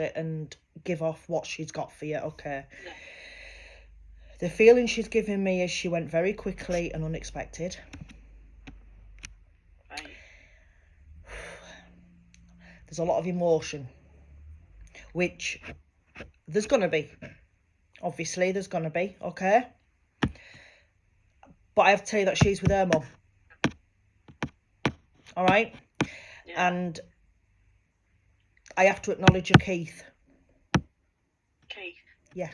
it and give off what she's got for you, okay? Yeah. The feeling she's giving me is she went very quickly and unexpected. Right. There's a lot of emotion, which there's going to be. Obviously, there's going to be, okay? But I have to tell you that she's with her mum. All right? Yeah. And I have to acknowledge your Keith. Keith. Yeah.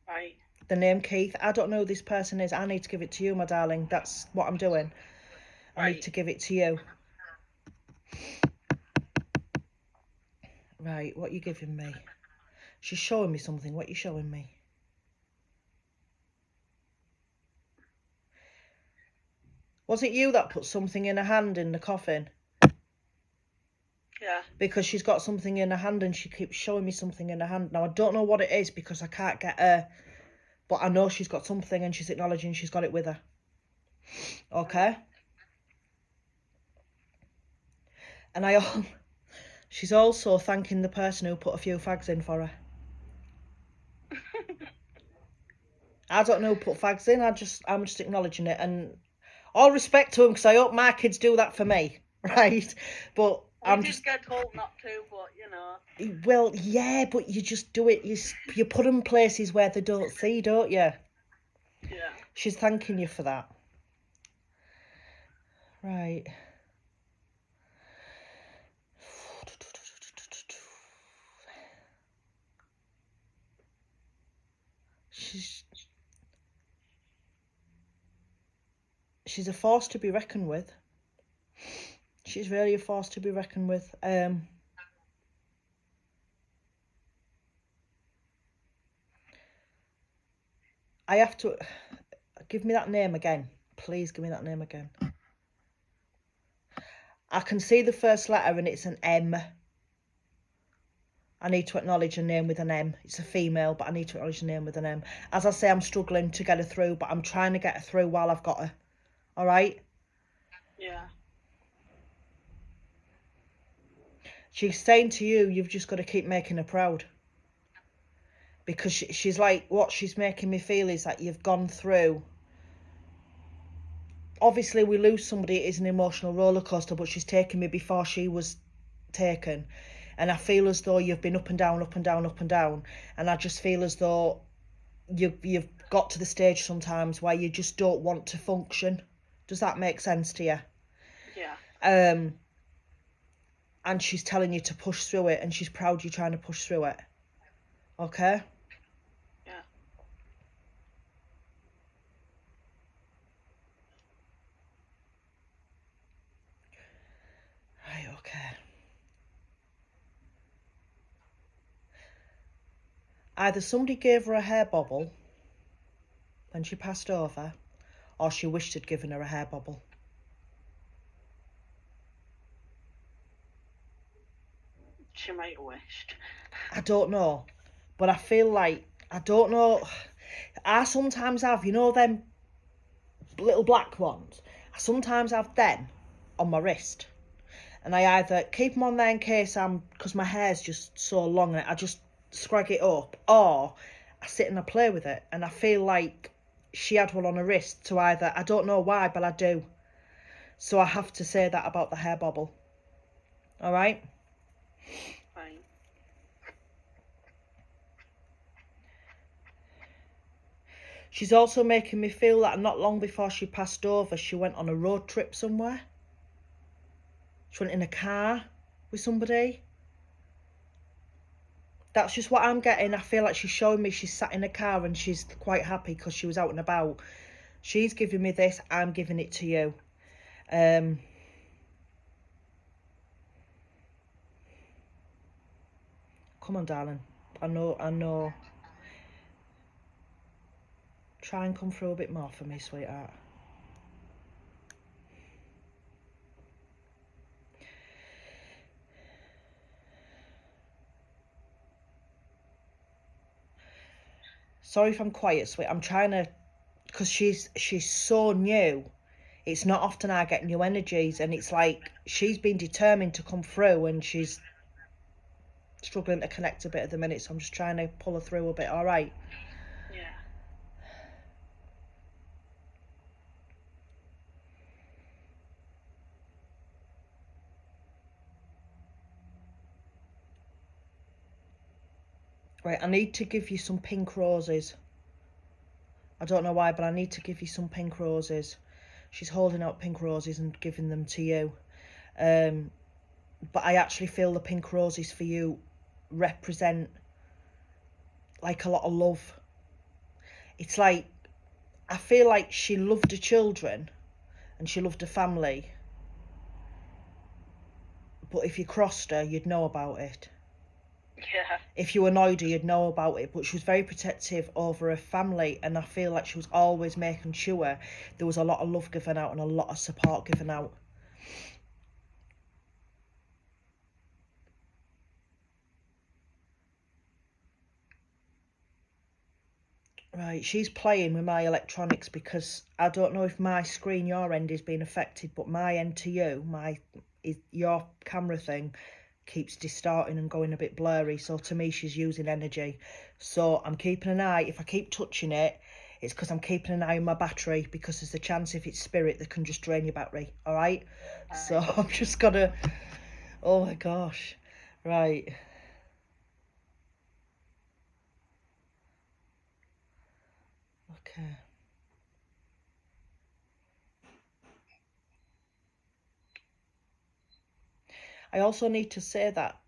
Right. The name Keith. I don't know who this person is. I need to give it to you, my darling. That's what I'm doing. I need to give it to you. Right, what are you giving me? She's showing me something. What are you showing me? Was it you that put something in her hand in the coffin? Yeah. Because she's got something in her hand and she keeps showing me something in her hand. Now, I don't know what it is because I can't get her. But I know she's got something and she's acknowledging she's got it with her. Okay? And she's also thanking the person who put a few fags in for her. I don't know who put fags in. I'm just acknowledging it. And all respect to him, because I hope my kids do that for me. Right? But we did get told not to, but you know. Well, yeah, but you just do it. You put them places where they don't see, don't you? Yeah. She's thanking you for that. Right. She's a force to be reckoned with. She's really a force to be reckoned with. I have to... Give me that name again. Please give me that name again. I can see the first letter and it's an M. I need to acknowledge a name with an M. It's a female, but I need to acknowledge a name with an M. As I say, I'm struggling to get her through, but I'm trying to get her through while I've got her. All right? Yeah. She's saying to you, you've just got to keep making her proud. Because she's like, what she's making me feel is that you've gone through... Obviously, we lose somebody, it is an emotional roller coaster, but she's taken me before she was taken. And I feel as though you've been up and down, up and down, up and down. And I just feel as though you've got to the stage sometimes where you just don't want to function. Does that make sense to you? Yeah. And she's telling you to push through it, and she's proud you're trying to push through it. Okay? Yeah. Right, okay. Either somebody gave her a hair bobble when she passed over, or she wished had given her a hair bobble. She might have wished. I don't know. But I feel like, I don't know. I sometimes have, you know, them little black ones. I sometimes have them on my wrist. And I either keep them on there in case because my hair's just so long and I just scrag it up, or I sit and I play with it. And I feel like she had one on her wrist to either, I don't know why, but I do. So I have to say that about the hair bobble. All right? Fine. She's also making me feel that not long before she passed over, she went on a road trip somewhere. She went in a car with somebody. That's just what I'm getting. I feel like she's showing me she's sat in a car and she's quite happy because she was out and about. She's giving me this, I'm giving it to you. Come on, darling. I know. Try and come through a bit more for me, sweetheart. Sorry if I'm quiet, sweet. I'm trying to... Because she's so new. It's not often I get new energies, and it's like she's been determined to come through, and she's struggling to connect a bit at the minute, so I'm just trying to pull her through a bit. All right. Yeah. Right, I need to give you some pink roses. I don't know why, but I need to give you some pink roses. She's holding out pink roses and giving them to you. But I actually feel the pink roses for you represent like a lot of love. It's like, I feel like she loved her children and she loved her family. But if you crossed her, you'd know about it. Yeah. If you annoyed her, you'd know about it. But she was very protective over her family, and I feel like she was always making sure there was a lot of love given out and a lot of support given out. Right, she's playing with my electronics because I don't know if my screen, your end, is being affected, but my end to you, your camera thing, keeps distorting and going a bit blurry. So to me, she's using energy. So I'm keeping an eye. If I keep touching it, it's because I'm keeping an eye on my battery, because there's a chance if it's spirit that can just drain your battery. All right. So I'm just gonna. Oh my gosh. Right. Okay. I also need to say that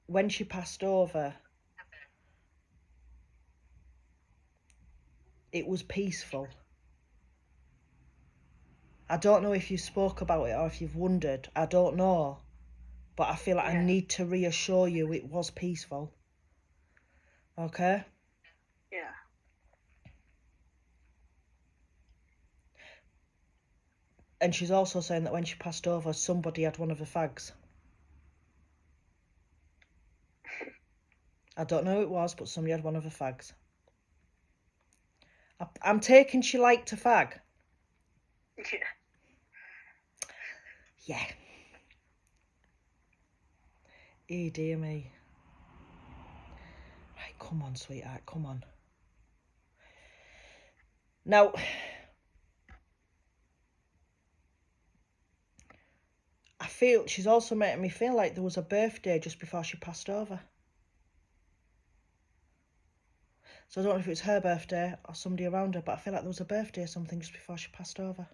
when she passed over, it was peaceful. I don't know if you spoke about it or if you've wondered. I don't know. But I feel like I need to reassure you it was peaceful. Okay? Yeah. And she's also saying that when she passed over, somebody had one of her fags. I don't know who it was, but somebody had one of her fags. I'm taking she liked a fag. Yeah. Yeah. Eh, dear me. Right, come on, sweetheart, come on. Now, I feel she's also making me feel like there was a birthday just before she passed over. So I don't know if it was her birthday or somebody around her, but I feel like there was a birthday or something just before she passed over.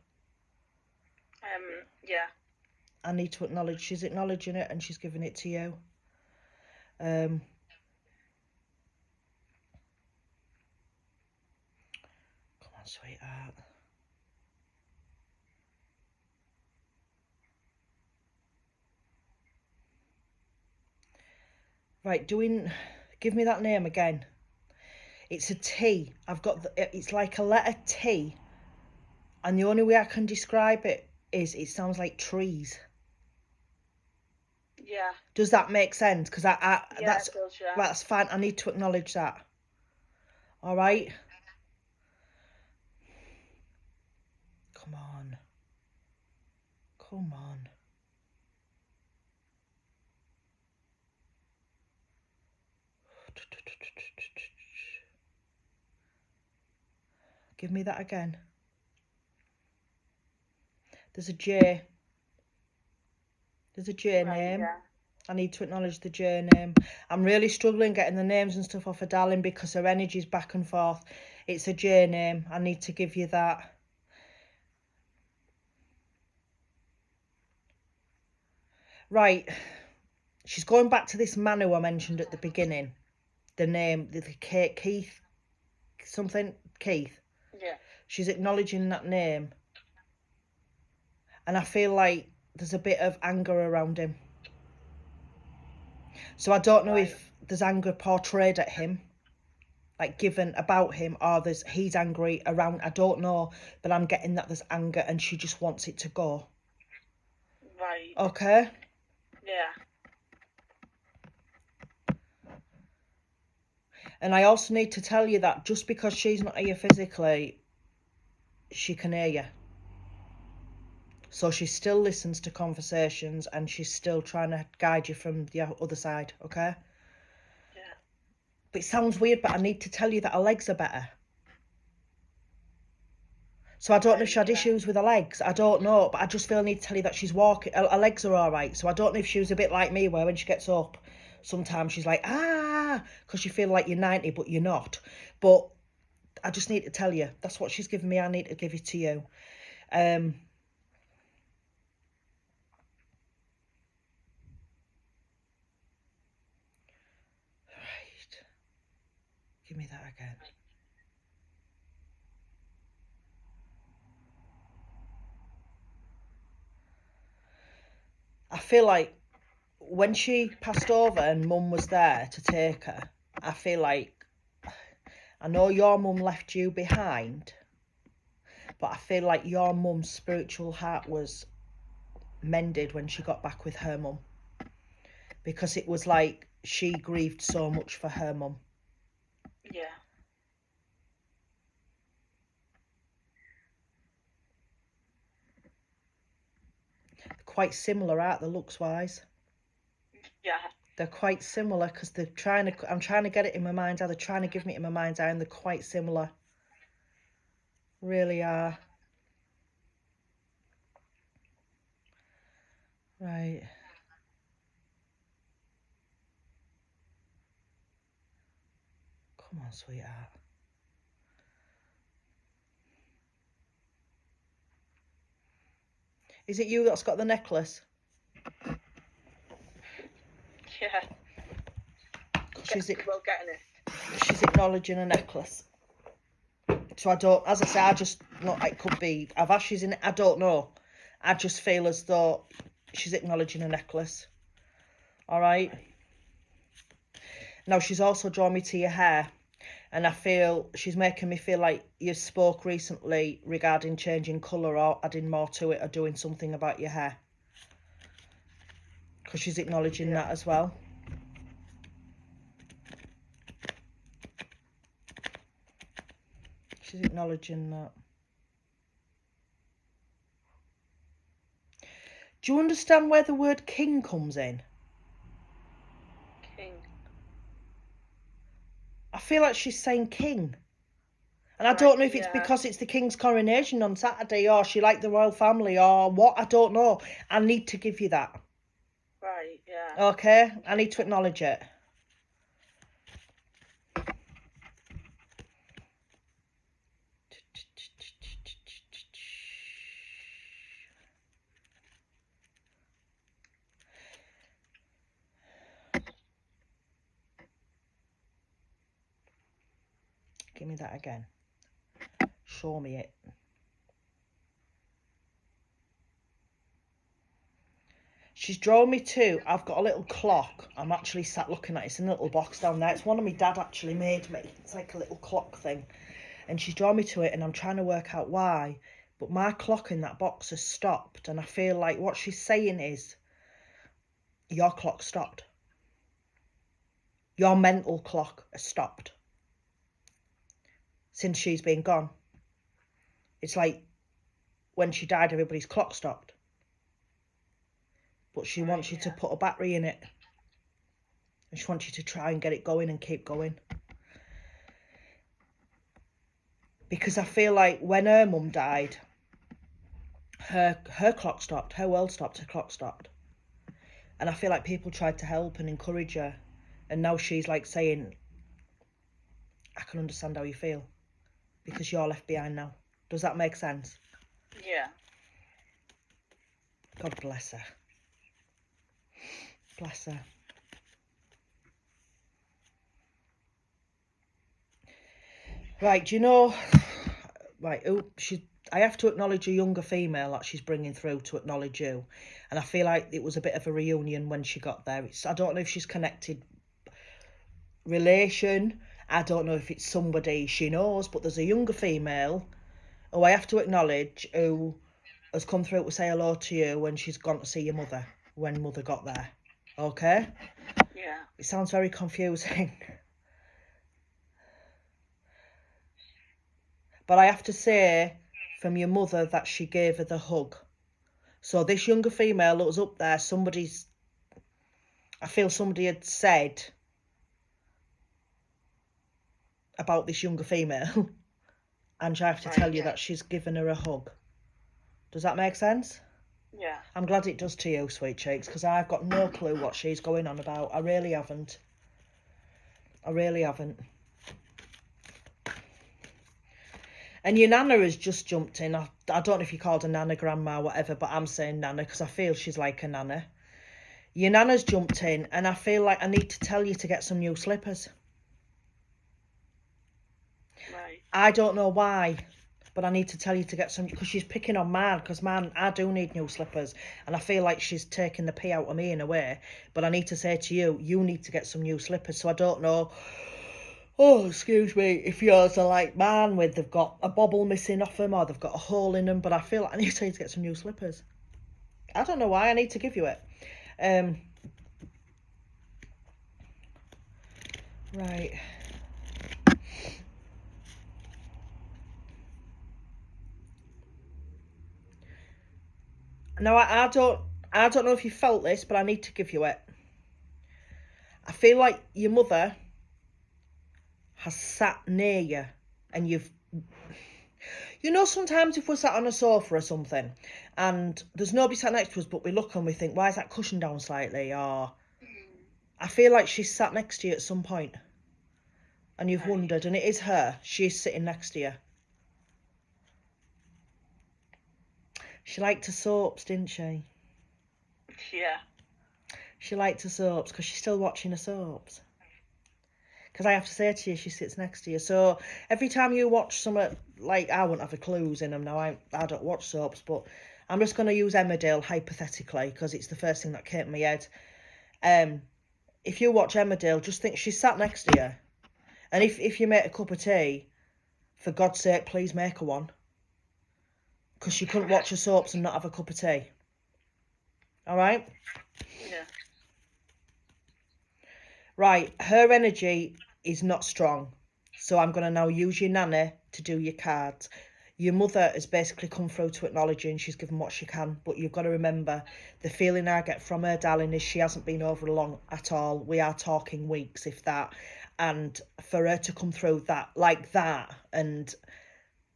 Yeah. I need to acknowledge she's acknowledging it and she's giving it to you. Come on, sweetheart. Right, give me that name again. It's a T. It's like a letter T, and the only way I can describe it is it sounds like trees. Yeah. Does that make sense? Because Yeah, it does, yeah. that's fine. I need to acknowledge that. All right. Come on. Come on. Give me that again. There's a J. There's a J name. Yeah. I need to acknowledge the J name. I'm really struggling getting the names and stuff off of Darling because her energy's back and forth. It's a J name. I need to give you that. Right. She's going back to this man who I mentioned at the beginning. The name, the Keith, something, Keith. Yeah. She's acknowledging that name. And I feel like there's a bit of anger around him. So I don't know if there's anger portrayed at him, like given about him, or he's angry around. I don't know, but I'm getting that there's anger and she just wants it to go. Right. Okay? Yeah. And I also need to tell you that just because she's not here physically, she can hear you. So she still listens to conversations and she's still trying to guide you from the other side, okay? But it sounds weird, but I need to tell you that her legs are better. So I don't know if she had issues with her legs. I don't know, but I just feel I need to tell you that she's walking. Her legs are all right. So I don't know if she was a bit like me, where when she gets up, sometimes she's like, because you feel like you're 90, but you're not. But I just need to tell you, that's what she's given me. I need to give it to you. Right. Give me that again. I feel like when she passed over and Mum was there to take her, I feel like, I know your mum left you behind, but I feel like your mum's spiritual heart was mended when she got back with her mum, because it was like she grieved so much for her mum. Yeah. Quite similar, aren't they, looks wise? Yeah. They're quite similar, because I'm trying to get it in my mind's eye. They're trying to give me it in my mind's eye, and they're quite similar. Really are. Right. Come on, sweetheart. Is it you that's got the necklace? Yeah. She's getting it. She's acknowledging a necklace. So I don't, as I say, I just, no, it could be, I've ashes in it, I don't know. I just feel as though she's acknowledging a necklace. All right. Now, she's also drawn me to your hair. And I feel she's making me feel like you spoke recently regarding changing colour or adding more to it or doing something about your hair. Because she's acknowledging that as well. She's acknowledging that. Do you understand where the word king comes in? King. I feel like she's saying king. And I don't know if it's because it's the king's coronation on Saturday, or she liked the royal family, or what. I don't know. I need to give you that. Right, yeah. Okay? I need to acknowledge it. Give me that again. Show me it. She's drawn me to, I've got a little clock. I'm actually sat looking at it. It's in a little box down there. It's one of my dad actually made me. It's like a little clock thing. And she's drawn me to it, and I'm trying to work out why. But my clock in that box has stopped. And I feel like what she's saying is, your clock stopped. Your mental clock has stopped. Since she's been gone. It's like when she died, everybody's clock stopped. But she wants you to put a battery in it. And she wants you to try and get it going and keep going. Because I feel like when her mum died, her clock stopped, her world stopped, her clock stopped. And I feel like people tried to help and encourage her. And now she's like saying, I can understand how you feel. Because you're left behind now. Does that make sense? Yeah. God bless her. Bless her. Right, do you know... Right, I have to acknowledge a younger female that she's bringing through to acknowledge you. And I feel like it was a bit of a reunion when she got there. I don't know if she's connected relation. I don't know if it's somebody she knows, but there's a younger female who I have to acknowledge who has come through to say hello to you when she's gone to see your mother, when mother got there. Okay? Yeah. It sounds very confusing. But I have to say, from your mother, that she gave her the hug. So this younger female that was up there, I feel somebody had said, about this younger female and I have to Right, tell you yeah. that she's given her a hug. Does that make sense? Yeah. I'm glad it does to you, sweet cheeks, because I've got no clue what she's going on about. I really haven't. I really haven't. And your nana has just jumped in. I don't know if you called her nana, grandma, whatever, but I'm saying nana because I feel she's like a nana. Your nana's jumped in and I feel like I need to tell you to get some new slippers. Right. I don't know why, but I need to tell you to get some, because she's picking on man, because man, I do need new slippers, and I feel like she's taking the pee out of me in a way, but I need to say to you, you need to get some new slippers. So I don't know, oh, excuse me, if yours are like man, with they've got a bobble missing off them, or they've got a hole in them, but I feel like I need to tell you to get some new slippers. I don't know why, I need to give you it. Right. Now, I don't know if you felt this, but I need to give you it. I feel like your mother has sat near you and you've... You know, sometimes if we're sat on a sofa or something and there's nobody sat next to us, but we look and we think, why is that cushion down slightly? Or I feel like she's sat next to you at some point and you've wondered, and it is her. She's sitting next to you. She liked her soaps, didn't she? Yeah. She liked her soaps because she's still watching her soaps. Because I have to say to you, she sits next to you. So every time you watch something, like, I wouldn't have a clues in them now. I don't watch soaps, but I'm just going to use Emmerdale hypothetically because it's the first thing that came to my head. If you watch Emmerdale, just think she's sat next to you. And if you make a cup of tea, for God's sake, please make her one. Because she couldn't watch her soaps and not have a cup of tea. All right? Yeah. Right, her energy is not strong. So I'm going to now use your nana to do your cards. Your mother has basically come through to acknowledge you and she's given what she can. But you've got to remember, the feeling I get from her, darling, is she hasn't been over long at all. We are talking weeks, if that. And for her to come through that, like that, and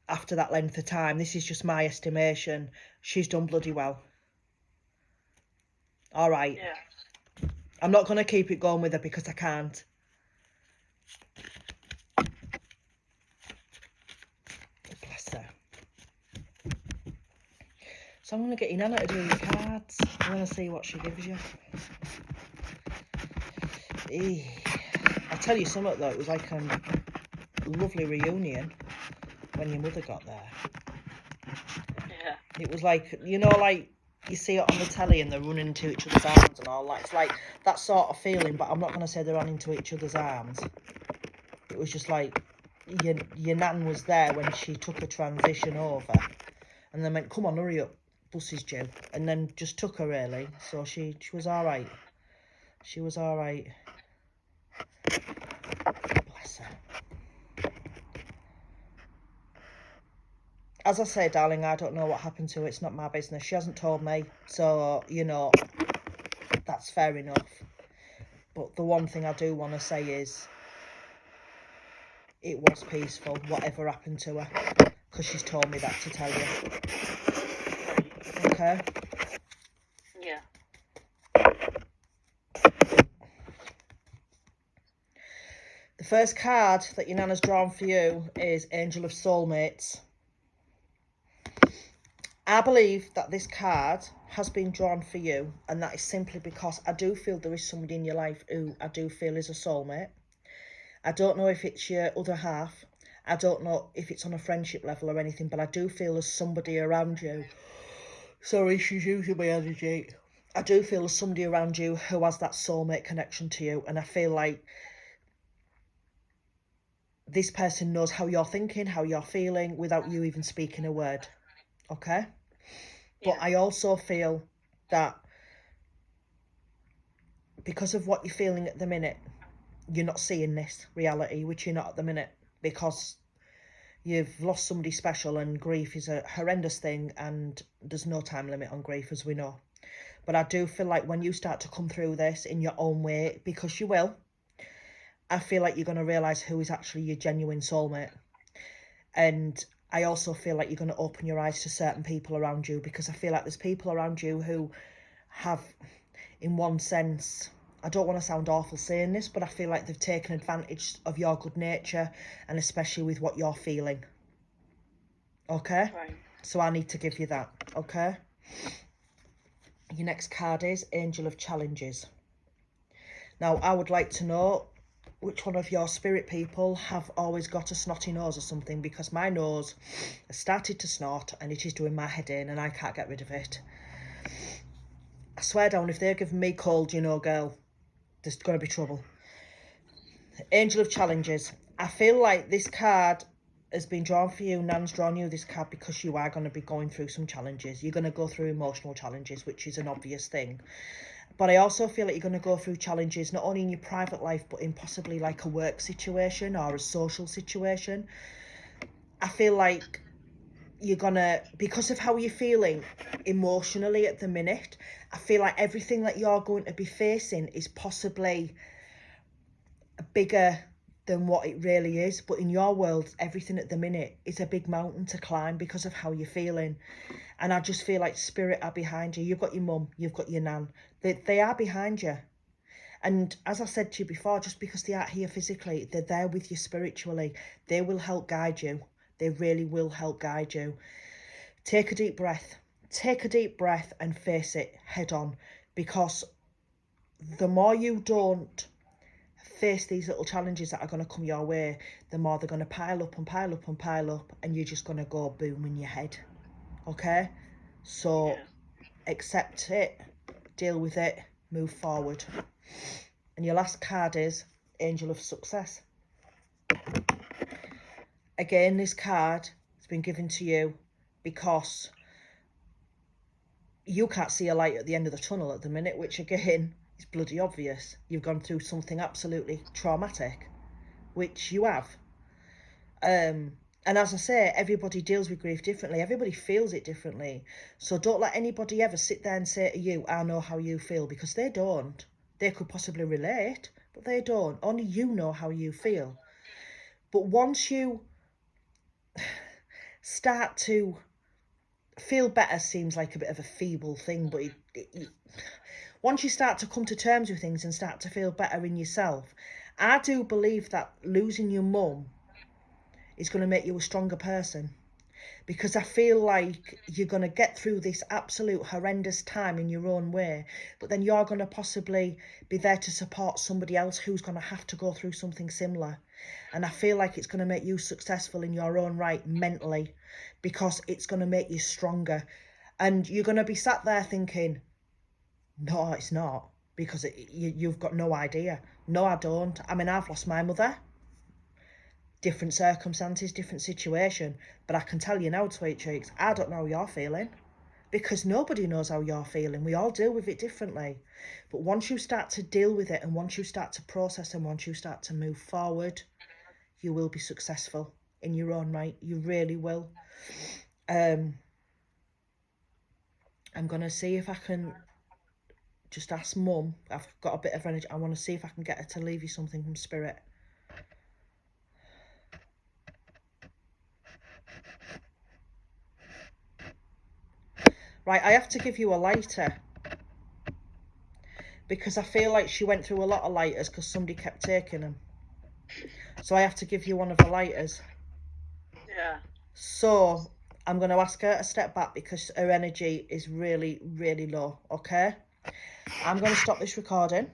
after that length of time, this is just my estimation, she's done bloody well. All right. Yeah. I'm not going to keep it going with her because I can't. Bless her. So I'm going to get your nana to do your cards. I'm going to see what she gives you. I tell you something though, it was like a lovely reunion when your mother got there. Yeah. It was like, you know, like you see it on the telly and they're running into each other's arms and all that. It's like that sort of feeling, but I'm not going to say they ran into each other's arms. It was just like your nan was there when she took the transition over and then went, come on, hurry up, bus is due. And then just took her really. So she was all right. She was all right. Bless her. As I say, darling, I don't know what happened to her. It's not my business. She hasn't told me. So, you know, that's fair enough. But the one thing I do want to say is it was peaceful, whatever happened to her. Because she's told me that to tell you. Okay? Yeah. The first card that your nana's drawn for you is Angel of Soulmates. I believe that this card has been drawn for you, and that is simply because I do feel there is somebody in your life who I do feel is a soulmate. I don't know if it's your other half. I don't know if it's on a friendship level or anything, but I do feel there's somebody around you. Sorry, she's using my energy. I do feel there's somebody around you who has that soulmate connection to you, and I feel like this person knows how you're thinking, how you're feeling, without you even speaking a word. Okay? But I also feel that because of what you're feeling at the minute, you're not seeing this reality, which you're not at the minute, because you've lost somebody special and grief is a horrendous thing and there's no time limit on grief, as we know. But I do feel like when you start to come through this in your own way, because you will, I feel like you're going to realise who is actually your genuine soulmate. And I also feel like you're going to open your eyes to certain people around you, because I feel like there's people around you who have, in one sense, I don't want to sound awful saying this, but I feel like they've taken advantage of your good nature, and especially with what you're feeling. Okay? Right. So I need to give you that, okay? Your next card is Angel of Challenges. Now, I would like to know which one of your spirit people have always got a snotty nose or something, because my nose has started to snort and it is doing my head in and I can't get rid of it. I swear down, if they're giving me cold, you know, girl, there's going to be trouble. Angel of Challenges. I feel like this card has been drawn for you. Nan's drawn you this card because you are going to be going through some challenges. You're going to go through emotional challenges, which is an obvious thing. But I also feel like you're going to go through challenges not only in your private life, but in possibly like a work situation or a social situation. I feel like you're going to, because of how you're feeling emotionally at the minute, I feel like everything that you're going to be facing is possibly bigger than what it really is. But in your world, everything at the minute is a big mountain to climb because of how you're feeling. And I just feel like spirit are behind you. You've got your mum, you've got your nan. They are behind you. And as I said to you before, just because they aren't here physically, they're there with you spiritually. They will help guide you. They really will help guide you. Take a deep breath. Take a deep breath and face it head on. Because the more you don't face these little challenges that are going to come your way, the more they're going to pile up and pile up and pile up, and you're just going to go boom in your head. Okay? So Yeah. accept it, deal with it, move forward. And your last card is Angel of Success. Again, this card has been given to you because you can't see a light at the end of the tunnel at the minute, which again is bloody obvious. You've gone through something absolutely traumatic, which you have. And as I say, everybody deals with grief differently. Everybody feels it differently. So don't let anybody ever sit there and say to you, I know how you feel, because they don't. They could possibly relate, but they don't. Only you know how you feel. But once you start to feel better, seems like a bit of a feeble thing, but once you start to come to terms with things and start to feel better in yourself, I do believe that losing your mum is going to make you a stronger person. Because I feel like you're going to get through this absolute horrendous time in your own way, but then you're going to possibly be there to support somebody else who's going to have to go through something similar. And I feel like it's going to make you successful in your own right mentally, because it's going to make you stronger. And you're going to be sat there thinking, no, it's not, because you've got no idea. No, I don't. I mean, I've lost my mother. Different circumstances, different situation. But I can tell you now, Sweet Cheeks, I don't know how you're feeling. Because nobody knows how you're feeling. We all deal with it differently. But once you start to deal with it, and once you start to process, and once you start to move forward, you will be successful in your own right. You really will. I'm going to see if I can just ask Mum. I've got a bit of energy. I want to see if I can get her to leave you something from Spirit. Right, I have to give you a lighter, because I feel like she went through a lot of lighters because somebody kept taking them. So I have to give you one of the lighters. Yeah. So I'm going to ask her to step back because her energy is really, really low, okay? I'm going to stop this recording.